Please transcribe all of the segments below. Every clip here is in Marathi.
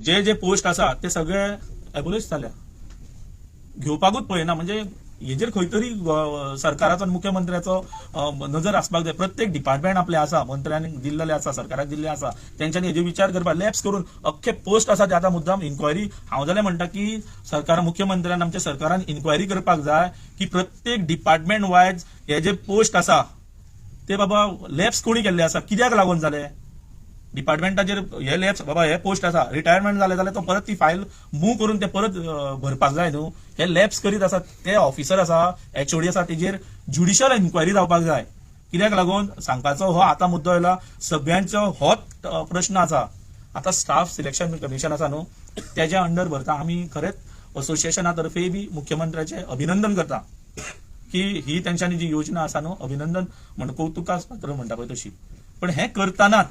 जे जे पोस्ट आसा ते सगळे एबोलिश जाल्या, घेवपाकूच पळयना. म्हणजे हेजेर खंय तरी सरकाराचो आनी मुख्यमंत्र्याचो नजर आसपाक जाय. प्रत्येक डिपार्टमेंट आपले आसा, मंत्र्यांनी दिल्लेले आसा, सरकाराक दिल्ले आसा, तेंच्यांनी हेजेर विचार करपाक लॅप्स करून अख्खे पोस्ट आसा ते आतां मुद्दाम इन्क्वायरी. हांव जाल्यार म्हणटा की सरकार, मुख्यमंत्र्यान, आमच्या सरकारान इन्क्वायरी करपाक जाय की प्रत्येक डिपार्टमेंट वायज हे जे पोस्ट आसा ते बाबा लॅप्स कोणी केल्ले आसा, कित्याक लागून जाले. डिपार्टमेंटाचेर हे लॅप्स, बाबा हे पोस्ट आसा, रिटायरमेंट जाले जाल्यार तो परत ती फायल मूव करून ते परत भरपाक जाय न्हू. हे लॅप्स करीत आसा ते ऑफिसर आसा, HOD आसा, तेजेर ज्युडिशियल इन्क्वायरी जावपाक जाय. कित्याक लागून सांगपाचो हो आतां मुद्दो आयला, सगळ्यांचो होच प्रश्न आसा. आता स्टाफ सिलेक्शन कमिशन आसा न्हू, त्याच्या अंडर भरता. आमी खरेंच असोसिएशना तर्फे बी मुख्यमंत्र्याचे अभिनंदन करता की ही तेंच्यांनी जी योजना आसा न्हू, अभिनंदन म्हण कौतुकास पात्र म्हणटा पळय तशी. पण हे करताना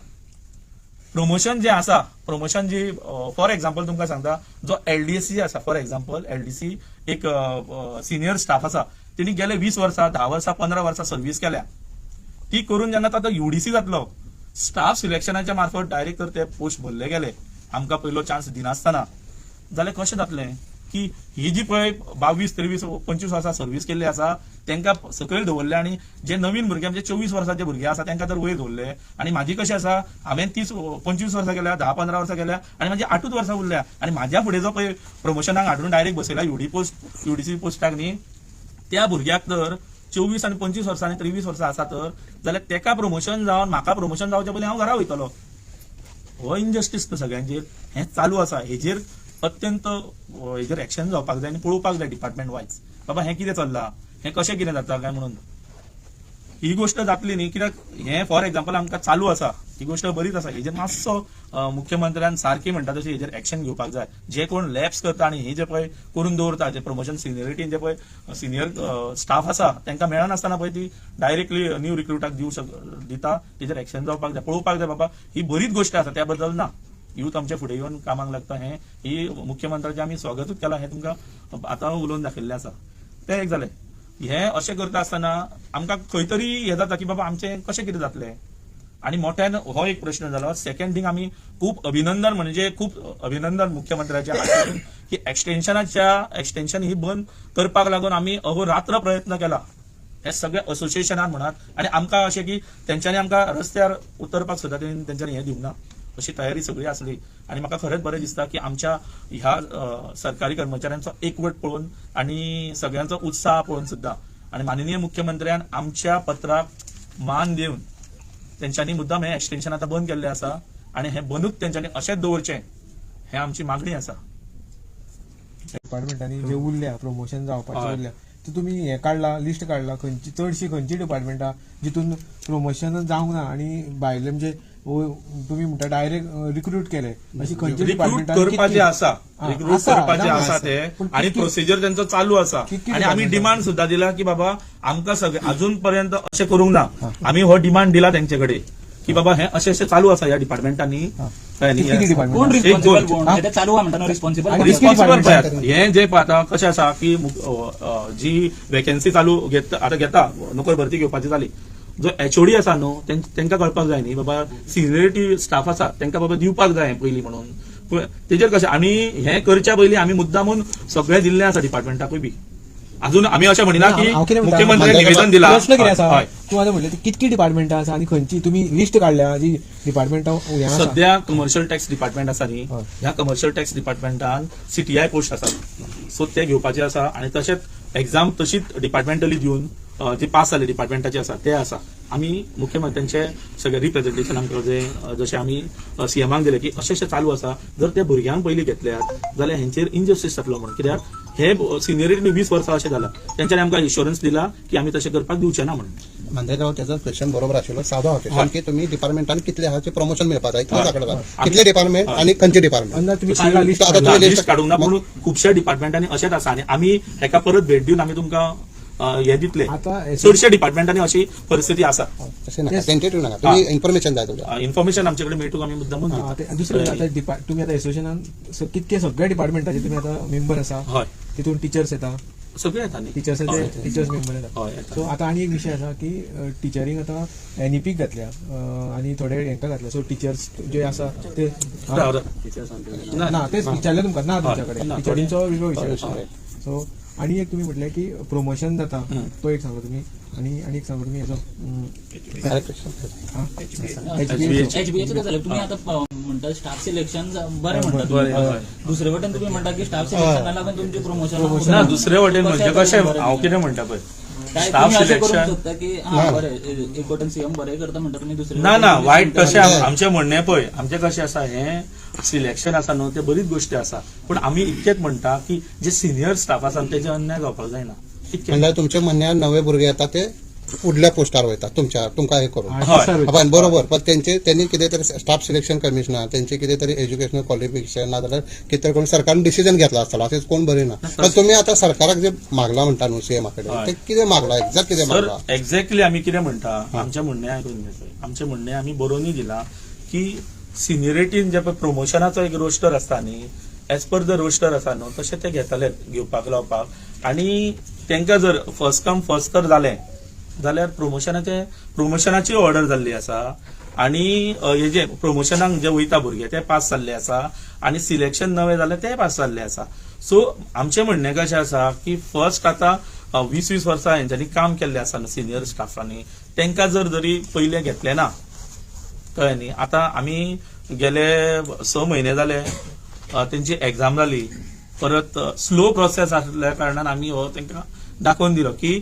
प्रमोशन जे आसा, प्रमोशन जी फॉर एक्झाम्पल तुमकां सांगता, जो LDC आसा, फॉर एक्झाम्पल LDC एक सिनियर स्टाफ आसा, तेणी गेले 20 वर्सां, 10 वर्सां, 15 वर्सां सर्व्हिस केल्या. ती करून जेन्ना ताका UDC जातलो, स्टाफ सिलेक्शनाच्या मार्फत डायरेक्ट तर ते पोस्ट भरले गेले, आमकां पयलो चान्स दिनासतना, जाल्यार कशें जातलें की ही जी पळय 22, 23, 25 वर्सां सर्व्हिस केल्ली आसा तांकां सकयल दवरले, आनी जे नवीन भुरगे म्हणजे 24 वर्सांचे भुरगे आसा तांकां तर वयर दवरले. आनी म्हाजी कशें आसा, हांवें 25 वर्सां केल्या, 10-15 वर्सां केल्या, आनी म्हाजी 8 वर्सां उरल्या. आनी म्हाज्या फुडें जो पळय प्रमोशनाक हाडून डायरेक्ट बसयला UDC पोस्टाक न्ही, त्या भुरग्याक तर 24 आनी 25 वर्सां आनी 23 वर्सां आसा तर, जाल्यार तेका प्रमोशन जावन म्हाका प्रमोशन जावचे पयलीं हांव घरा वयतलो. हो इनजस्टीस सगळ्यांचेर हें चालू आसा. हेजेर अत्यंत हेजेर एक्शन जावपाक जाय आनी पळोवपाक जाय डिपार्टमेंट वायज, बाबा हें कितें चल्लां, हें कशें कितें जाता काय म्हणून. ही गोष्ट जातली न्ही, कित्याक हें फॉर एक्झाम्पल आमकां चालू आसा, ही गोष्ट बरीच आसा. हेजेर मातसो मुख्यमंत्र्यान सारकी म्हणटा तशी हेजेर एक्शन घेवपाक जाय. जे कोण लॅप्स करता आनी हे जे पळय करून दवरता, जे प्रमोशन सिनियरिटीन जे पळय सिनियर स्टाफ आसा तांकां मेळनासतना पळय ती डायरेक्टली न्यू रिक्रुटाक दिता, तेजेर एक्शन जावपाक जाय. पळोवपाक जाय बाबा ही बरीच गोष्ट आसा, त्या बद्दल ना. यूथ आमच्या फुडें येवन कामाक लागता, हें ही मुख्यमंत्र्याचें आमी स्वागतूच केलां, हें तुमकां आतां उलोवन दाखयल्लें आसा. तें एक जालें. हें अशें करता आसतना आमकां खंय तरी हें जाता की बाबा आमचें कशें कितें जातलें. आनी मोठ्यान हो एक प्रश्न जालो. सेकंड थिंग, आमी खूब अभिनंदन मुख्यमंत्र्याचें की एक्सटेन्शन ही बंद करपाक लागून आमी अहोरात्र प्रयत्न केला. हे सगळे असोसिएशनान म्हणत, आनी आमकां अशें की तेंच्यांनी आमकां रस्त्यार उतरपाक सुद्दां तेंच्यांनी हें दिवना, अशी तयारी सगळी आसली. आनी म्हाका खरेंच बरें दिसता की आमच्या ह्या सरकारी कर्मचाऱ्यांचो एकवट पळोवन आनी सगळ्यांचो उत्साह पळोवन सुद्दां, आनी माननीय मुख्यमंत्र्यान आमच्या पत्राक मान दिवन तेंच्यांनी मुद्दाम हें एक्सटेन्शन आतां बंद केल्लें आसा, आनी हें बंदूच तेंच्यांनी अशेंच दवरचें, हें आमची मागणी आसा. डिपार्टमेंटांनी जे उरल्या प्रमोशन जावपाचें उरल्या, ते तुमी हें काडला, लिस्ट काडला, खंयची डिपार्टमेंटां जितून प्रमोशन जावंक ना आनी भायले म्हणजे तुम्ही म्हणटा डायरेक्ट रिक्रूट केले, अशी खंयची डिपार्टमेंट करपाचे आसा, रिक्रूट करपाचे आसा ते, आनी प्रोसिजर त्यांचो चालू आसा. आनी आमी डिमांड सुद्दां दिला की बाबा आमकां सगळे अजून पर्यंत अशें करूंक ना. आमी हो डिमांड दिला तेंचे कडेन की बाबा हे अशें चालू आसा ह्या डिपार्टमेंटांनी. रिस्पॉन्सिबल हे जे आतां कशें आसा की जी वेकन्सी चालू घेता नोकर भरती घेवपाची जाली, जो HOD आसा न्हू तांकां कळपाक जाय न्ही बाबा सिनियरिटी स्टाफ आसा तांकां बाबा दिवपाक जाय पयलीं म्हणून. तेजेर कशें आमी हें करच्या पयलीं आमी मुद्दामून सगळें दिल्लें आसा डिपार्टमेंटाकूय बी. अजून आमी अशें म्हणिना की मुख्यमंत्र्यान निवेदन दिला. प्रश्न कितें आसा, तूं आतां म्हणलें कितकी डिपार्टमेंटां आसा आनी खंयची तुमी लिस्ट काडल्या जी डिपार्टमेंटां सध्या कमर्शियल टॅक्स डिपार्टमेंट आसा न्ही, ह्या कमर्शियल टॅक्स डिपार्टमेंटान CTI पोस्ट आसा, सो ते घेवपाचे आसा. आनी तशेंच एक्झाम तशीच डिपार्टमेंटली दिवन जे पास जाले डिपार्टमेंटाचे आसा ते आसा. आमी मुख्यमंत्र्यांचे सगळे रिप्रेझेंटेशन आमकां जशें आमी CMाक दिले की अशें चालू आसा, जर त्या भुरग्यांक पयलीं घेतल्यात जाल्यार हेंचेर इनजस्टीस जातलो म्हणून. कित्याक हे सिनियरिटी 20 वर्सां अशें जालां, तेंच्यांनी आमकां इन्शुरन्स दिला की आमी तशें करपाक दिवचे ना म्हणून. मांद्रेराव त्याचा क्वेश्चन बरोबर आशिल्लो, सादो हा क्वेश्चन की तुम्ही डिपार्टमेंटान कितले आहाचे प्रमोशन मेळपा जाय, कितले डिपार्टमेंट आणि खंयचे डिपार्टमेंट लिस्ट काडूंक ना, पूण खुबश्या डिपार्टमेंटांनी अशेंच आसा. आनी आमी हेका परत भेट दिवन आमी तुमकां हे दितले. चडशा डिपार्टमेंटांनी अशी परिस्थिती आसा. टेंटेटिव्ह नाका, तुम्ही इन्फॉर्मेशन जाय तुमकां. इन्फॉर्मेशन आमचे कडेन मेळटूक आमी मुद्दामून दुसरें तुमी आतां एसोसिएशनान कितके सगळ्या डिपार्टमेंटाचे तुमी आतां मेंबर आसा, तितून टिचर्स येता, सगळे येता न्ही टिचर्साचे टिचर्स मेंबर येतात. हय येता. सो आता आनी एक विशय आसा की टिचरींक आता एनईपीक घातल्या आनी थोडे हेंका घातल्या. सो टिचर्स जे आसा ते राव, राव. ना तेच विचारले तुमकां ना तुमच्याकडे ना, टिचरींचो वेगळो विशय आसा. सो आणि एक तुम्ही म्हटले की प्रमोशन जाता तो एक सांगा तुम्ही आणि एक सांगा तुम्ही हेचो HBA चं झालं तुम्ही आता म्हणता स्टाफ सिलेक्शन बरें म्हणटा बरें, तुम्ही. हय. दुसरे वटेन तुम्ही म्हणता की स्टाफ सिलेक्शना लागून तुमचे प्रमोशन ना दुसरे वटेन म्हणजे कशें हांव कितें म्हणटा पळय स्टाफ सिलेक्शन शकता की हा बरें एक वटेन सीएम बरें करता म्हणटा तुम्ही दुसरे ना वटेन ना तुम्ही वायट तशें हय. आमचें म्हणणें पळय आमचें कशें आसा हें सिलेक्शन आसा न्हू ते बरीच गोश्टी आसा पूण आमी इतकेंच म्हणटा की जे सिनियर स्टाफ आसा तेजे अन्याय जावपाक जायना इतकें म्हणजे तुमच्या म्हणण्यान नवे भुरगे येतात ते फुडल्या पोस्टार वयतात तुमकां हे करून हय. पण बरोबर पण त्यांनी कितें तरी स्टाफ सिलेक्शन कमिशनर त्यांचे कितें तरी एज्युकेशनल क्वालिफिकेशन नाजाल्यार कितें करून सरकारन डिसिजन घेतला आसतलो अशें कोण बरें ना पण तुम्ही आता सरकाराक जे मागला म्हणटा न्हू सीएमा कडेन हय. ते कितें मागला एक्झॅक्ट कितें सर मागला एक्झॅक्टली आमी कितें म्हणटा आमचें म्हणणें आयकून घेतलें आमचें म्हणणें आमी बरोवनूय दिलां की सिनियरिटीन जे पळय प्रमोशनाचो एक रोस्टर आसता न्ही एज पर द रोस्टर आसा न्हू तशें ते घेतले घेवपाक लावपाक आनी तांकां जर फर्स्ट कम फर्स्ट तर जालें जाल्यार प्रमोशनाची ऑर्डर जाल्ली आसा आनी हे जे प्रमोशनाक जे वयता भुरगे ते पास जाल्ले आसा आनी सिलेक्शन नवे जाले ते पास जाल्ले आसा सो आमचें म्हणणें कशें आसा की फर्स्ट आतां 20-20 वर्सां हेंच्यांनी काम केल्लें आसा न्हू सिनियर स्टाफांनी तांकां जरी पयलें घेतलें ना कळ्ळें न्ही आतां आमी गेले 6 म्हयने जाले तेंची एग्जाम जाली परत स्लो प्रोसेस आसल्या कारणान आमी हो तांकां दाखोवन दिलो की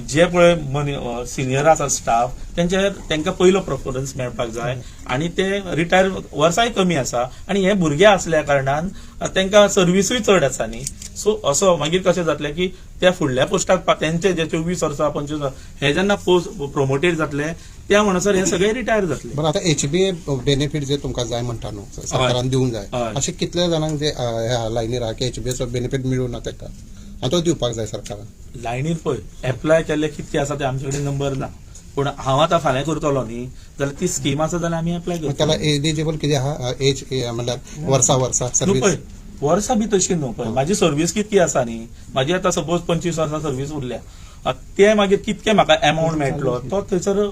जे पळय सिनियर आसा स्टाफ तांकां पयलो प्रेफरन्स मेळपाक जाय आनी ते रिटायर वर्सांय कमी आसा आनी हे भुरगे आसल्या कारणान तांकां सर्विसूय चड आसा न्ही सो असो मागीर कशें जातलें की त्या फुडल्या पोस्टाक तेंचे जे 24 वर्सां 25 वर्सां हे जेन्ना पोस्ट प्रोमोटेड जातले त्या म्हणसर हे सगळे रिटायर जातले बरं आता HBA बेनिफिट जे तुमकां जाय म्हणटा न्हू सरकारान दिवंक जाय हय. अशे कितले जाणांक जे ह्या लायनीर आहा की HBAचो बेनिफिट मिळूं ना ताका आनी तो दिवपाक जाय सरकारान लायनीर पळय एप्लाय केल्ले कितके आसा ते आमचे कडेन नंबर ना पूण हांव आतां फाल्यां करतलो न्ही जाल्यार ती स्कीम आसा जाल्यार आमी एप्लाय मग त्याला करतलो एलिजिबल कितें आहा एज म्हणल्यार वर्सा न्हू सर्वीस पळय वर्सां बी तशी न्हू पळय म्हाजी सर्वीस कितकी आसा न्ही म्हाजी आतां सपोज 25 वर्सां सर्वीस उरल्या ते मागीर कितके म्हाका अमावंट मेळटलो तो थंयसर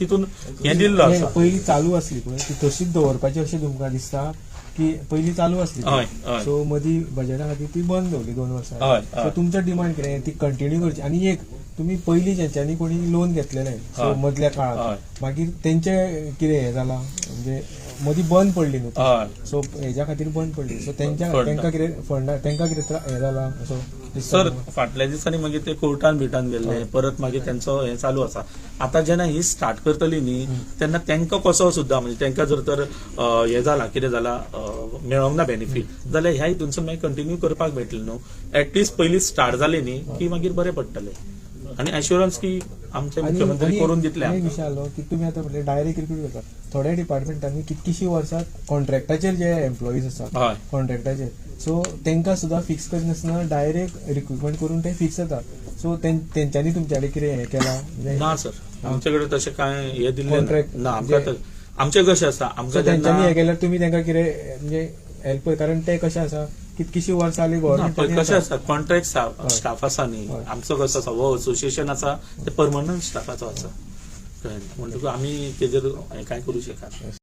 तितून हे दिल्लो आसा पयली चालू असली पळय ती तशीच दवरपाची अशें तुमकां दिसता की पयली चालू असली हय, हय. सो मदीं बजेटा खातीर ती बंद दवरली 2 वर्सां हय, सो हय. तुमचो डिमांड कितें ती कंटिन्यू करची आनी एक तुम्ही पयलीं ज्यांच्यानी कोणी लोन घेतलेले सो हय. मदल्या हय. काळात मागीर तेंचे कितें हें जालां म्हणजे मदीं बंद पडली न्हू ती. हय. सो हेच्या खातीर बंद पडली सो फंड. तांकां कितें फंडा तांकां कितें हें जाला असो दिसता सर तुमकां? फाटल्या दिसांनी मागीर ते कोर्टान बिटान गेले परत मागीर त्यांचो हे चालू आसा आता जेन्ना ही स्टार्ट करतली न्ही तेन्ना तांकां कसो सुद्दां म्हणजे तांकां जर तर हे जाला कितें जाला मेळोंक ना बेनिफीट जाल्यार ह्या हितूनसून मागीर कंटिन्यू करपाक मेळटलें न्हू एटलीस्ट पयली स्टार्ट जाली न्ही की मागीर बरें पडटलें आनी एश्युरन्स की आमचे मुख्यमंत्री करून दितले एक आमकां. विशय आलो की तुम्ही आता म्हणजे डायरेक्ट रिक्रूट करता थोड्या डिपार्टमेंटांनी कितकीशी वर्सां कॉन्ट्रॅक्टाचेर जे एम्प्लॉईज आसात हय. कॉन्ट्रॅक्टाचेर सो तांकां सुद्दां फिक्स करिनासतना डायरेक्ट रिक्रुटमेंट करून ते फिक्स जाता सो तेंच्यांनी तुमच्या कडेन कितें हें केलां म्हणजे ना सर आमचे कडेन तशें कांय हे दिल्लें Contract ना आमकां जे- आमचें कशें आसा आमकां तेंच्यांनी हें जेन्ना केल्यार तुमी तांकां कितें म्हणजे हेल्प कारण ते कशें आसा कितकीशी वर्सां जाली ना, पण कशें गव्हर्मेंट आसा कॉन्ट्रॅक्ट स्टाफ आसा न्ही हय. आमचो कसो आसा हो असोसिएशन आसा ते परमनंट स्टाफाचो आसा कळ्ळें न्ही? म्हणटकूच आमी तेजेर हें कांय करूं शकना